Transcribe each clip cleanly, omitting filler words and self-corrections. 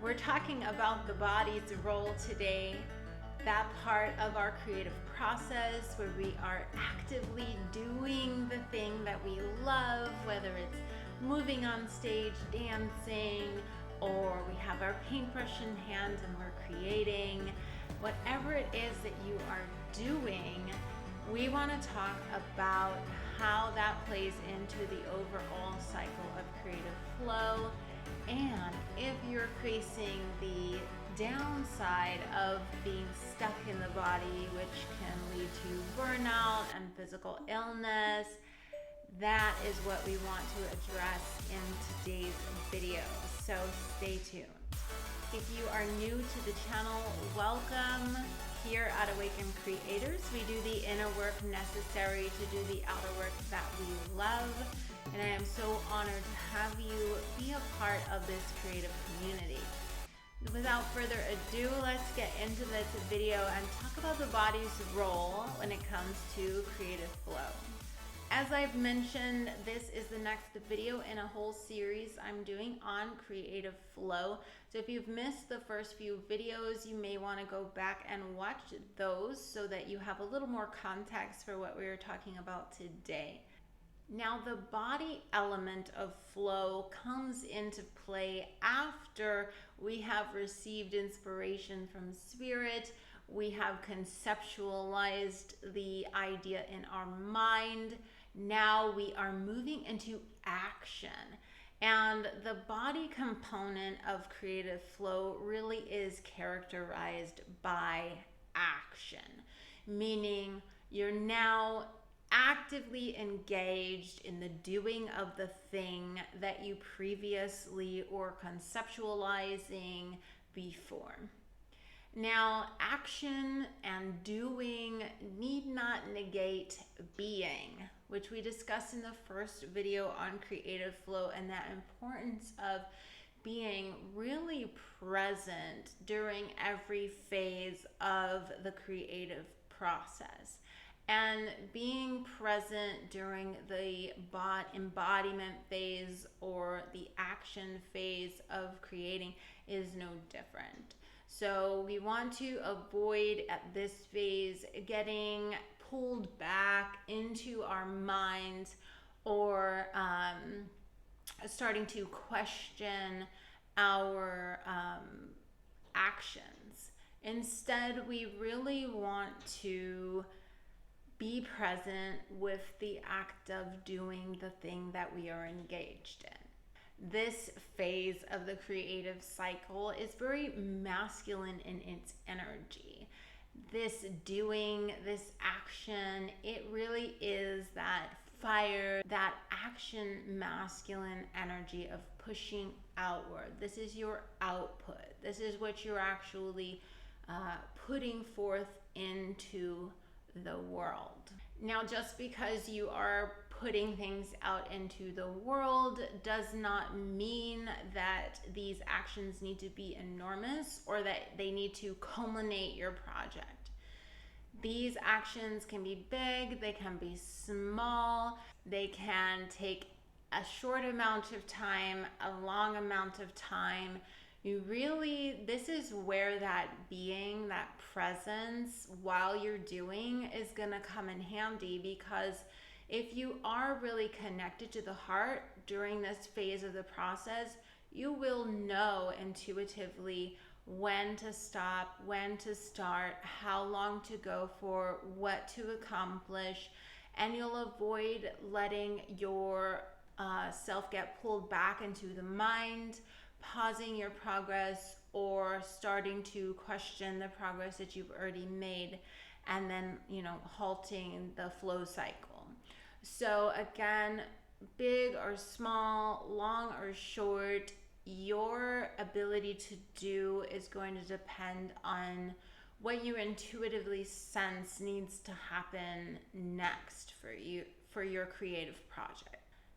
We're talking about the body's role today, that part of our creative process where we are actively doing the thing that we love, whether it's moving on stage, dancing, or we have our paintbrush in hand and we're creating. Whatever it is that you are doing, we want to talk about how that plays into the overall cycle of creative flow. And if you're facing the downside of being stuck in the body, which can lead to burnout and physical illness, that is what we want to address in today's video. So stay tuned. If you are new to the channel, welcome. Here at Awakened Creators, we do the inner work necessary to do the outer work that we love. And I am so honored to have you be a part of this creative community. Without further ado, let's get into this video and talk about the body's role when it comes to creative flow. As I've mentioned, this is the next video in a whole series I'm doing on creative flow. So if you've missed the first few videos, you may want to go back and watch those so that you have a little more context for what we were talking about today. Now, the body element of flow comes into play after we have received inspiration from spirit. We have conceptualized the idea in our mind. Now we are moving into action. And the body component of creative flow really is characterized by action, meaning you're now actively engaged in the doing of the thing that you previously or conceptualizing before. Now, action and doing need not negate being, which we discussed in the first video on creative flow, and that importance of being really present during every phase of the creative process. And being present during the embodiment phase or the action phase of creating is no different. So we want to avoid at this phase getting pulled back into our minds or starting to question our actions. Instead, we really want to be present with the act of doing the thing that we are engaged in. This phase of the creative cycle is very masculine in its energy. This doing, this action, it really is that fire, that action masculine energy of pushing outward. This is your output. This is what you're actually putting forth into the world. Now, just because you are putting things out into the world does not mean that these actions need to be enormous or that they need to culminate your project. These actions can be big, they can be small, they can take a short amount of time, a long amount of time. This is where that being, that presence while you're doing is going to come in handy, because if you are really connected to the heart during this phase of the process, you will know intuitively when to stop, when to start, how long to go for, what to accomplish, and you'll avoid letting your self get pulled back into the mind, pausing your progress or starting to question the progress that you've already made, and then, halting the flow cycle. So again, big or small, long or short, your ability to do is going to depend on what you intuitively sense needs to happen next for you, for your creative project.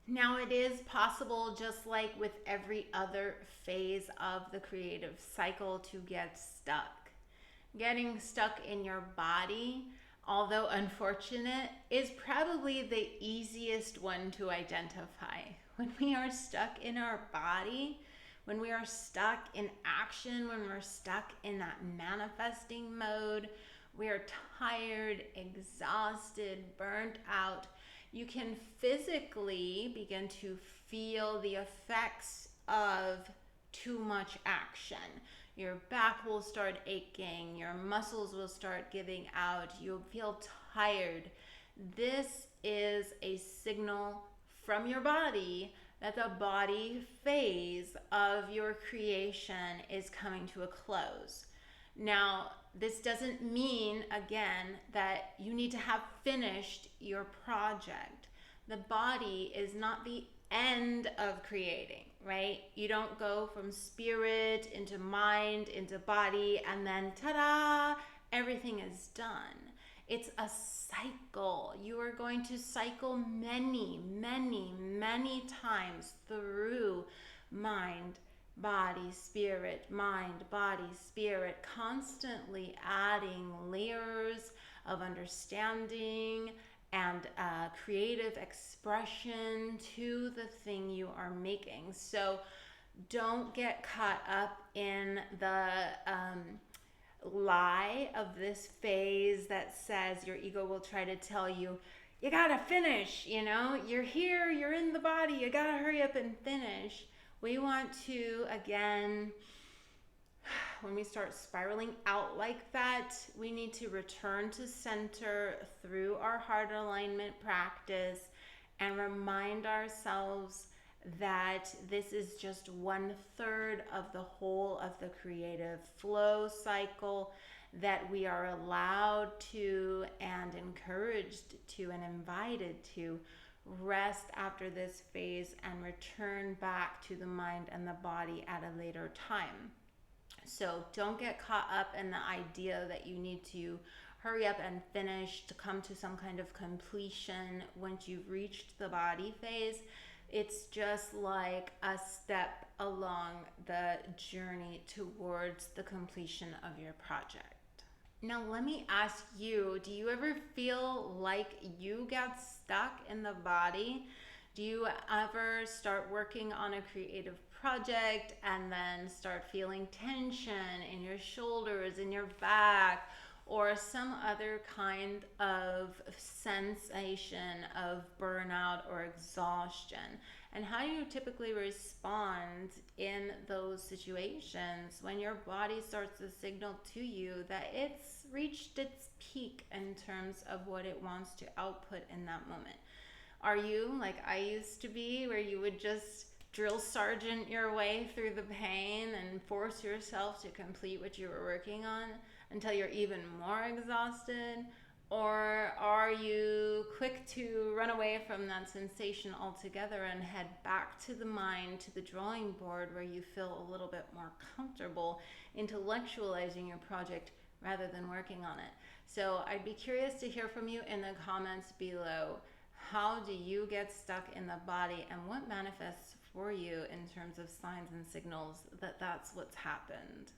Now, it is possible, just like with every other phase of the creative cycle, to get stuck. Getting stuck in your body, although unfortunate, is probably the easiest one to identify. When we are stuck in our body, When we are stuck in action, when we're stuck in that manifesting mode, we are tired, exhausted, burnt out. You can physically begin to feel the effects of too much action. Your back will start aching, your muscles will start giving out, you'll feel tired. This is a signal from your body that the body phase of your creation is coming to a close. Now, this doesn't mean, again, that you need to have finished your project. The body is not the end of creating, right? You don't go from spirit into mind, into body, and then ta-da, everything is done. It's a cycle. You are going to cycle many, many, many times through mind, body, spirit, mind, body, spirit, constantly adding layers of understanding and creative expression to the thing you are making. So don't get caught up in the lie of this phase that says your ego will try to tell you, you gotta finish, you're here, you're in the body, you gotta hurry up and finish. We want to, again, when we start spiraling out like that, we need to return to center through our heart alignment practice and remind ourselves that this is just 1/3 of the whole of the creative flow cycle, that we are allowed to and encouraged to and invited to rest after this phase and return back to the mind and the body at a later time. So don't get caught up in the idea that you need to hurry up and finish to come to some kind of completion once you've reached the body phase. It's just like a step along the journey towards the completion of your project. Now, let me ask you, do you ever feel like you get stuck in the body? Do you ever start working on a creative project and then start feeling tension in your shoulders, in your back, or some other kind of sensation of burnout or exhaustion? And how do you typically respond in those situations when your body starts to signal to you that it's reached its peak in terms of what it wants to output in that moment? Are you like I used to be, where you would just drill sergeant your way through the pain and force yourself to complete what you were working on until you're even more exhausted? Or are you quick to run away from that sensation altogether and head back to the mind, to the drawing board, where you feel a little bit more comfortable intellectualizing your project rather than working on it? So I'd be curious to hear from you in the comments below. How do you get stuck in the body, and what manifests for you in terms of signs and signals that that's what's happened?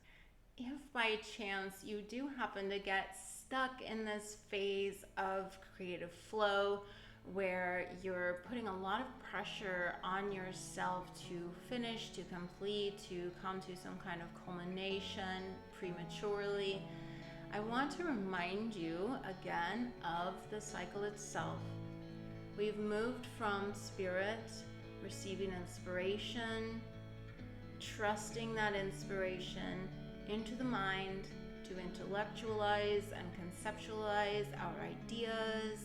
If by chance you do happen to get stuck in this phase of creative flow where you're putting a lot of pressure on yourself to finish, to complete, to come to some kind of culmination prematurely, I want to remind you again of the cycle itself. We've moved from spirit, receiving inspiration, trusting that inspiration, into the mind to intellectualize and conceptualize our ideas.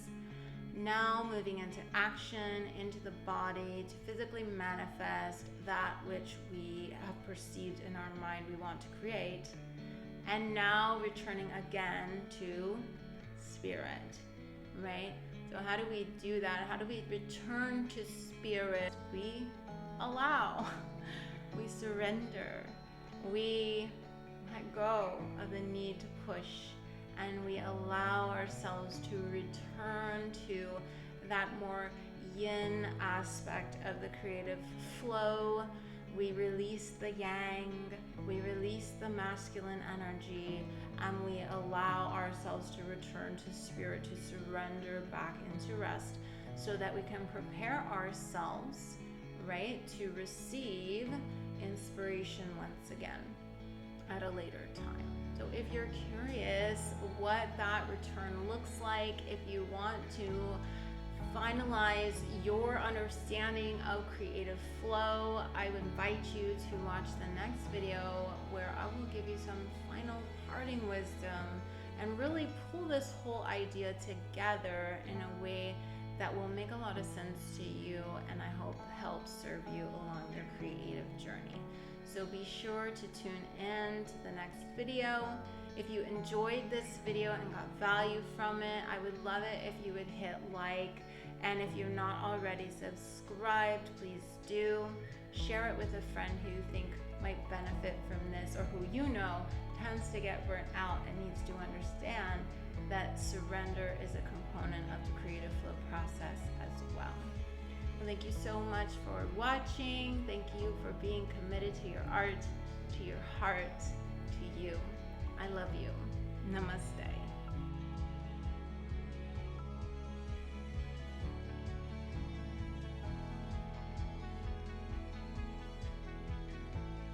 Now moving into action, into the body to physically manifest that which we have perceived in our mind we want to create. And now returning again to spirit, right? So how do we do that? How do we return to spirit? We allow, we surrender, we let go of the need to push, and we allow ourselves to return to that more yin aspect of the creative flow. We release the yang, we release the masculine energy, and we allow ourselves to return to spirit, to surrender back into rest, so that we can prepare ourselves, right, to receive inspiration once again at a later time. So if you're curious what that return looks like, if you want to finalize your understanding of creative flow, I would invite you to watch the next video where I will give you some final parting wisdom and really pull this whole idea together in a way that will make a lot of sense to you, and I hope help serve you along your creative journey. So be sure to tune in to the next video. If you enjoyed this video and got value from it, I would love it if you would hit like. And if you're not already subscribed, please do. Share it with a friend who you think might benefit from this, or who you know tends to get burnt out and needs to understand that surrender is a component of the creative flow process as well. Thank you so much for watching. Thank you for being committed to your art, to your heart, to you. I love you. Namaste.